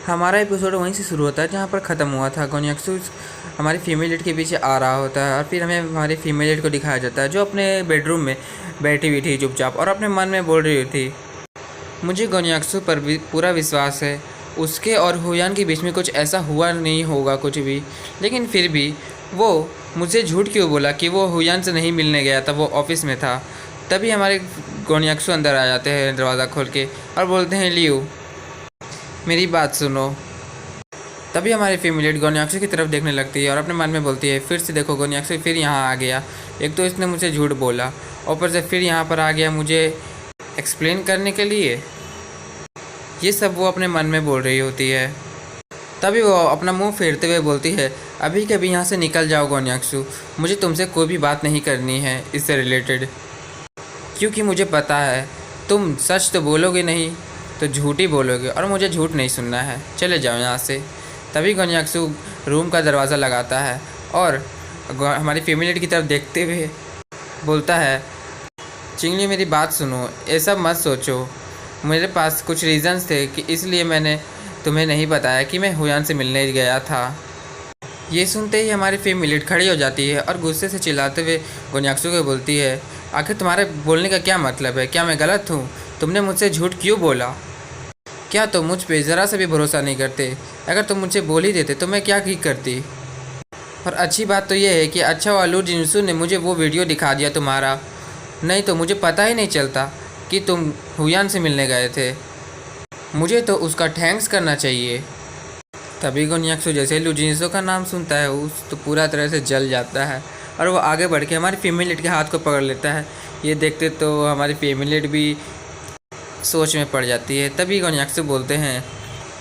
हमारा एपिसोड वहीं से शुरू होता है जहाँ पर ख़त्म हुआ था। गोन्याक्सु हमारी फीमेल लीड के पीछे आ रहा होता है और फिर हमें हमारी फीमेल लीड को दिखाया जाता है जो अपने बेडरूम में बैठी हुई थी चुपचाप और अपने मन में बोल रही थी, मुझे गोन्याक्सु पर भी पूरा विश्वास है, उसके और हुयान के बीच में कुछ ऐसा हुआ नहीं होगा कुछ भी। लेकिन फिर भी वो मुझसे झूठ क्यों बोला कि वो हुयान से नहीं मिलने गया था, वो ऑफिस में था। तभी हमारे गोन्याक्सु अंदर आ जाते हैं दरवाज़ा खोल के और बोलते हैं, लियू मेरी बात सुनो। तभी हमारी फीमेल गोन्याक्सु की तरफ देखने लगती है और अपने मन में बोलती है, फिर से देखो गोन्याक्सु फिर यहाँ आ गया। एक तो इसने मुझसे झूठ बोला, ऊपर से फिर यहाँ पर आ गया मुझे एक्सप्लेन करने के लिए। ये सब वो अपने मन में बोल रही होती है। तभी वो अपना मुंह फेरते हुए बोलती है, अभी कभी यहाँ से निकल जाओ गोन्याक्सु, मुझे तुमसे कोई भी बात नहीं करनी है इससे रिलेटेड, क्योंकि मुझे पता है तुम सच तो बोलोगे नहीं तो झूठ ही बोलोगे और मुझे झूठ नहीं सुनना है, चले जाओ यहाँ से। तभी गोन्याक्सु रूम का दरवाज़ा लगाता है और हमारी फीमेल की तरफ देखते हुए बोलता है, चिंगली मेरी बात सुनो, ऐसा मत सोचो, मेरे पास कुछ रीज़न्स थे कि इसलिए मैंने तुम्हें नहीं बताया कि मैं हुयान से मिलने गया था। ये सुनते ही हमारी फीमेल खड़ी हो जाती है और गुस्से से चिल्लाते हुए गोन्याक्सु को बोलती है, आखिर तुम्हारे बोलने का क्या मतलब है, क्या मैं गलत हूँ? तुमने मुझसे झूठ क्यों बोला? क्या तुम मुझ पे ज़रा सा भी भरोसा नहीं करते? अगर तुम मुझसे बोल ही देते तो मैं क्या ही करती। और अच्छी बात तो यह है कि अच्छा हुआ लू जिनसू ने मुझे वो वीडियो दिखा दिया तुम्हारा, नहीं तो मुझे पता ही नहीं चलता कि तुम हुयान से मिलने गए थे। मुझे तो उसका थैंक्स करना चाहिए। तभी गोन्याक्सु जैसे लू जिनसू का नाम सुनता है उस तो पूरा तरह से जल जाता है और वो आगे बढ़ के हमारी फीमेल लीड के हाथ को पकड़ लेता है। ये देखते तो हमारी फीमेल लीड भी सोच में पड़ जाती है। तभी गोन्याक्सु बोलते हैं,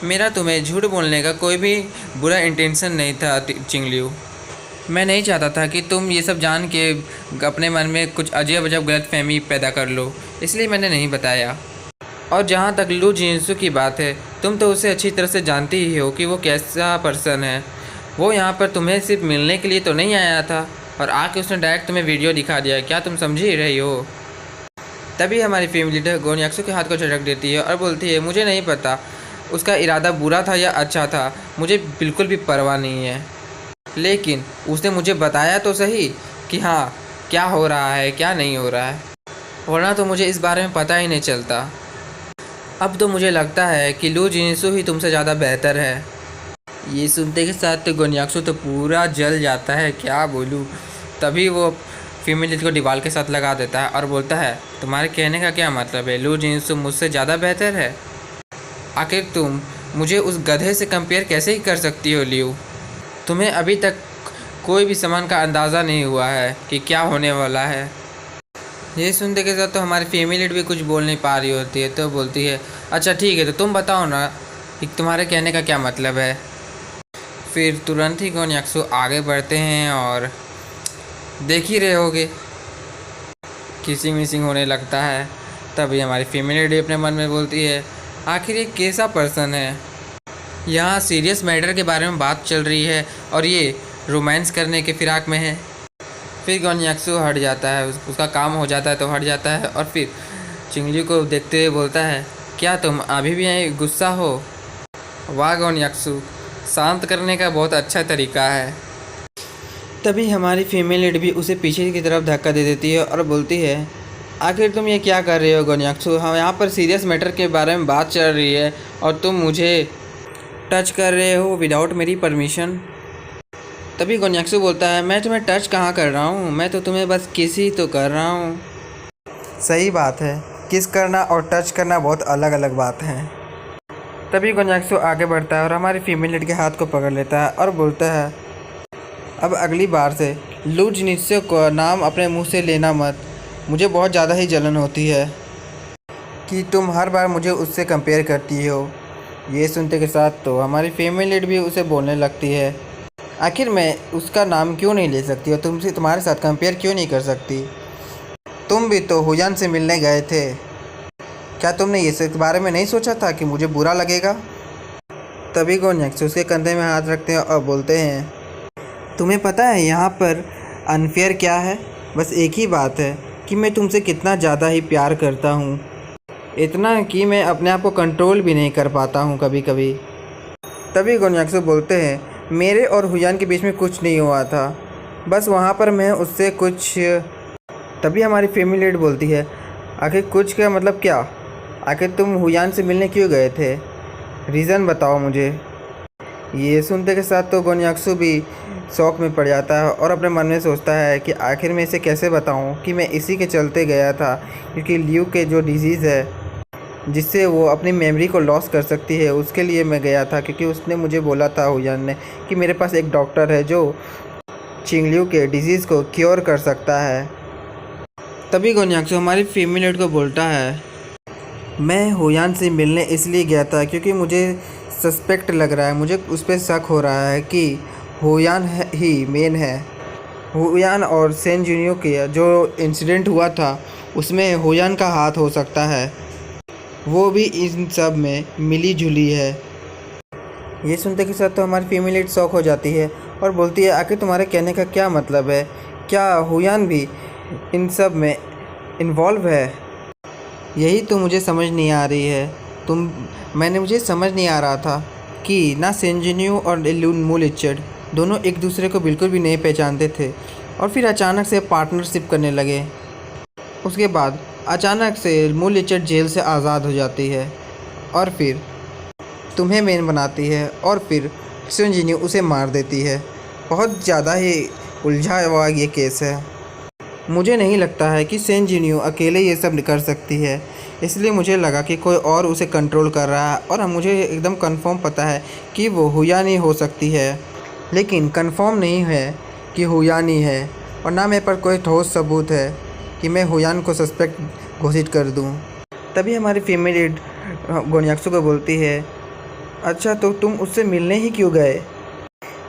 मेरा तुम्हें झूठ बोलने का कोई भी बुरा इंटेंशन नहीं था चिंगलियू, मैं नहीं चाहता था कि तुम ये सब जान के अपने मन में कुछ अजब अजब गलतफहमी पैदा कर लो, इसलिए मैंने नहीं बताया। और जहाँ तक लू जिनसू की बात है, तुम तो उसे अच्छी तरह से जानती ही हो कि वो कैसा पर्सन है। वो यहाँ पर तुम्हें सिर्फ मिलने के लिए तो नहीं आया था और आके उसने डायरेक्ट तुम्हें वीडियो दिखा दिया, क्या तुम समझ ही रही हो? तभी हमारी फीमेल लीडर गोन्याक्सु के हाथ को झटक देती है और बोलती है, मुझे नहीं पता उसका इरादा बुरा था या अच्छा था, मुझे बिल्कुल भी परवाह नहीं है, लेकिन उसने मुझे बताया तो सही कि हाँ क्या हो रहा है क्या नहीं हो रहा है, वरना तो मुझे इस बारे में पता ही नहीं चलता। अब तो मुझे लगता है कि लू जिनसू ही तुमसे ज़्यादा बेहतर है। ये सुनते के साथ तो गोन्याक्सु तो पूरा जल जाता है, क्या बोलूँ। तभी वो फीमेल लीड को दीवार के साथ लगा देता है और बोलता है, तुम्हारे कहने का क्या मतलब है? लू जिनसू मुझसे ज़्यादा बेहतर है? आखिर तुम मुझे उस गधे से कंपेयर कैसे ही कर सकती हो लियू? तुम्हें अभी तक कोई भी सामान का अंदाज़ा नहीं हुआ है कि क्या होने वाला है। ये सुनते के साथ तो हमारी फीमेल लीड भी कुछ बोल नहीं पा रही होती है, तो बोलती है, अच्छा ठीक है, तो तुम बताओ ना कि तुम्हारे कहने का क्या मतलब है। फिर तुरंत ही गोन्याक्सु आगे बढ़ते हैं और देख ही रहे होगे किसिंग मिसिंग होने लगता है। तभी हमारी फीमेल लीड अपने मन में बोलती है, आखिर ये कैसा पर्सन है, यहाँ सीरियस मैटर के बारे में बात चल रही है और ये रोमांस करने के फिराक में है। फिर गोन्याक्सु हट जाता है, उसका काम हो जाता है तो हट जाता है और फिर चिंगली को देखते हुए बोलता है, क्या तुम अभी भी यहीं गुस्सा हो? वाह गोन्याक्सु, शांत करने का बहुत अच्छा तरीका है। तभी हमारी फीमेल लीड भी उसे पीछे की तरफ धक्का दे देती है और बोलती है, आखिर तुम ये क्या कर रहे हो गोन्याक्सु, हम यहाँ पर सीरियस मैटर के बारे में बात चल रही है और तुम मुझे टच कर रहे हो विदाउट मेरी परमिशन। तभी गोन्याक्सु बोलता है, मैं तुम्हें टच कहाँ कर रहा हूँ, मैं तो तुम्हें बस किस ही तो कर रहा हूँ। सही बात है, किस करना और टच करना बहुत अलग अलग बात हैं। तभी गोन्याक्सु आगे बढ़ता है और हमारी फीमेल लीड के हाथ को पकड़ लेता है और बोलता है, अब अगली बार से लू जिनसू का नाम अपने मुंह से लेना मत, मुझे बहुत ज़्यादा ही जलन होती है कि तुम हर बार मुझे उससे कंपेयर करती हो। ये सुनते के साथ तो हमारी फीमेल लीड भी उसे बोलने लगती है, आखिर मैं उसका नाम क्यों नहीं ले सकती और तुमसे तुम्हारे साथ कंपेयर क्यों नहीं कर सकती? तुम भी तो हुयान से मिलने गए थे, क्या तुमने इस बारे में नहीं सोचा था कि मुझे बुरा लगेगा? तभी गोन्याक्सु उसके कंधे में हाथ रखते हैं और बोलते हैं, तुम्हें पता है यहाँ पर अनफेयर क्या है? बस एक ही बात है कि मैं तुमसे कितना ज़्यादा ही प्यार करता हूँ, इतना कि मैं अपने आप को कंट्रोल भी नहीं कर पाता हूँ कभी कभी। तभी गोन्याक्सो बोलते हैं, मेरे और हुयान के बीच में कुछ नहीं हुआ था, बस वहाँ पर मैं उससे कुछ। तभी हमारी फीमेल लीड बोलती है, आखिर कुछ का मतलब क्या? आखिर तुम हुयान से मिलने क्यों गए थे? रीज़न बताओ मुझे। ये सुनते के साथ तो गोन्याक्सो भी शौक में पड़ जाता है और अपने मन में सोचता है कि आखिर मैं इसे कैसे बताऊं कि मैं इसी के चलते गया था, क्योंकि लियू के जो डिजीज़ है जिससे वो अपनी मेमोरी को लॉस कर सकती है, उसके लिए मैं गया था, क्योंकि उसने मुझे बोला था हुयान ने कि मेरे पास एक डॉक्टर है जो चिंगलियू के डिजीज़ को क्योर कर सकता है। तभी गोन्याक्सो हमारी फीमेल लीड को बोलता है, मैं हुयान से मिलने इसलिए गया था क्योंकि मुझे सस्पेक्ट लग रहा है, मुझे उस पर शक हो रहा है कि हुयान ही मेन है। हुयान और सेन जूनियो के जो इंसिडेंट हुआ था उसमें हुयान का हाथ हो सकता है, वो भी इन सब में मिली जुली है। ये सुनते के साथ तो हमारी फीमेल लीड शॉक हो जाती है और बोलती है, आखिर तुम्हारे कहने का क्या मतलब है? क्या हुयान भी इन सब में इन्वॉल्व है? यही तो मुझे समझ नहीं आ रही है। मुझे समझ नहीं आ रहा था कि ना सेन जूनियो और मू लिचर्ड दोनों एक दूसरे को बिल्कुल भी नहीं पहचानते थे और फिर अचानक से पार्टनरशिप करने लगे। उसके बाद अचानक से मू लिचर्ड जेल से आज़ाद हो जाती है और फिर तुम्हें मेन बनाती है और फिर सेन जूनियो उसे मार देती है। बहुत ज़्यादा ही उलझा हुआ ये केस है। मुझे नहीं लगता है कि सेन जूनियो अकेले ये सब कर सकती है, इसलिए मुझे लगा कि कोई और उसे कंट्रोल कर रहा है और मुझे एकदम कंफर्म पता है कि वो हुयान ही हो सकती है, लेकिन कंफर्म नहीं है कि हुयान ही है और ना मेरे पर कोई ठोस सबूत है कि मैं हुयान को सस्पेक्ट घोषित कर दूं। तभी हमारी फीमेल लीड गोन्याक्सो को बोलती है, अच्छा तो तुम उससे मिलने ही क्यों गए?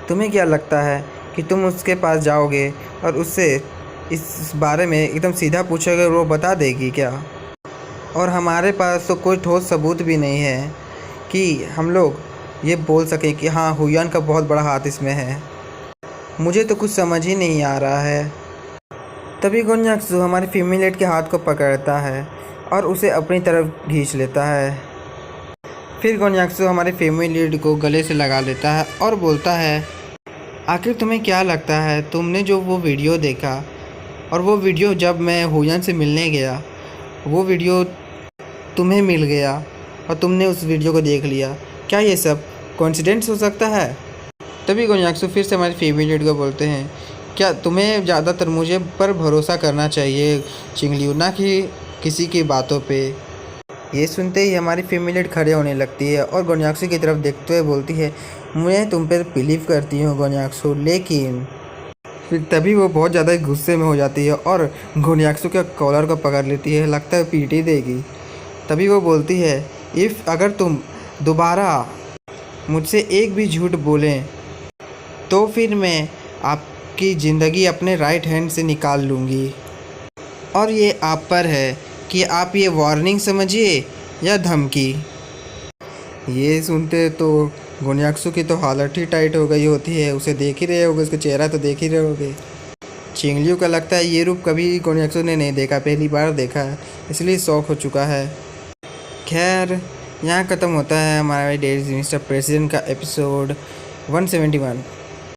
तुम्हें क्या लगता है कि तुम उसके पास जाओगे और उससे इस बारे में एकदम सीधा पूछोगे और वो बता देगी क्या? और हमारे पास तो कोई ठोस सबूत भी नहीं है कि हम लोग ये बोल सकें कि हाँ हुयान का बहुत बड़ा हाथ इसमें है। मुझे तो कुछ समझ ही नहीं आ रहा है। तभी गोन्याक्सो हमारी फीमेल लीड के हाथ को पकड़ता है और उसे अपनी तरफ खींच लेता है। फिर गोन्याक्सो हमारी फीमेल लीड को गले से लगा लेता है और बोलता है, आखिर तुम्हें क्या लगता है, तुमने जो वो वीडियो देखा और वो वीडियो जब मैं हुयान से मिलने गया, वो वीडियो तुम्हें मिल गया और तुमने उस वीडियो को देख लिया, क्या ये सब कोइंसिडेंस हो सकता है? तभी गोन्याक्सो फिर से हमारी फीमेल लीड को बोलते हैं, क्या तुम्हें ज़्यादातर मुझे पर भरोसा करना चाहिए चिंगलियू, ना कि किसी की बातों पे। ये सुनते ही हमारी फीमेल लीड खड़े होने लगती है और गोन्याक्सो की तरफ देखते हुए बोलती है, मैं तुम पर बिलीव करती हूँ गोन्याक्सो, लेकिन फिर तभी वो बहुत ज़्यादा गुस्से में हो जाती है और गोन्याक्सो के कॉलर को पकड़ लेती है, लगता है पीट ही देगी। तभी वो बोलती है, अगर तुम दोबारा मुझसे एक भी झूठ बोलें तो फिर मैं आपकी ज़िंदगी अपने राइट हैंड से निकाल लूँगी और ये आप पर है कि आप ये वार्निंग समझिए या धमकी। ये सुनते तो गोन्याक्सो की तो हालत ही टाइट हो गई होती है। उसे देख ही रहे होगे, उसका चेहरा तो देख ही रहे होगे। चिंगलियू का लगता है ये रूप कभी गोन्याक्सो ने नहीं देखा, पहली बार देखा है, इसलिए शौक हो चुका है। खैर यहाँ ख़त्म होता है हमारा डेली मिस्टर प्रेसिडेंट का एपिसोड 171।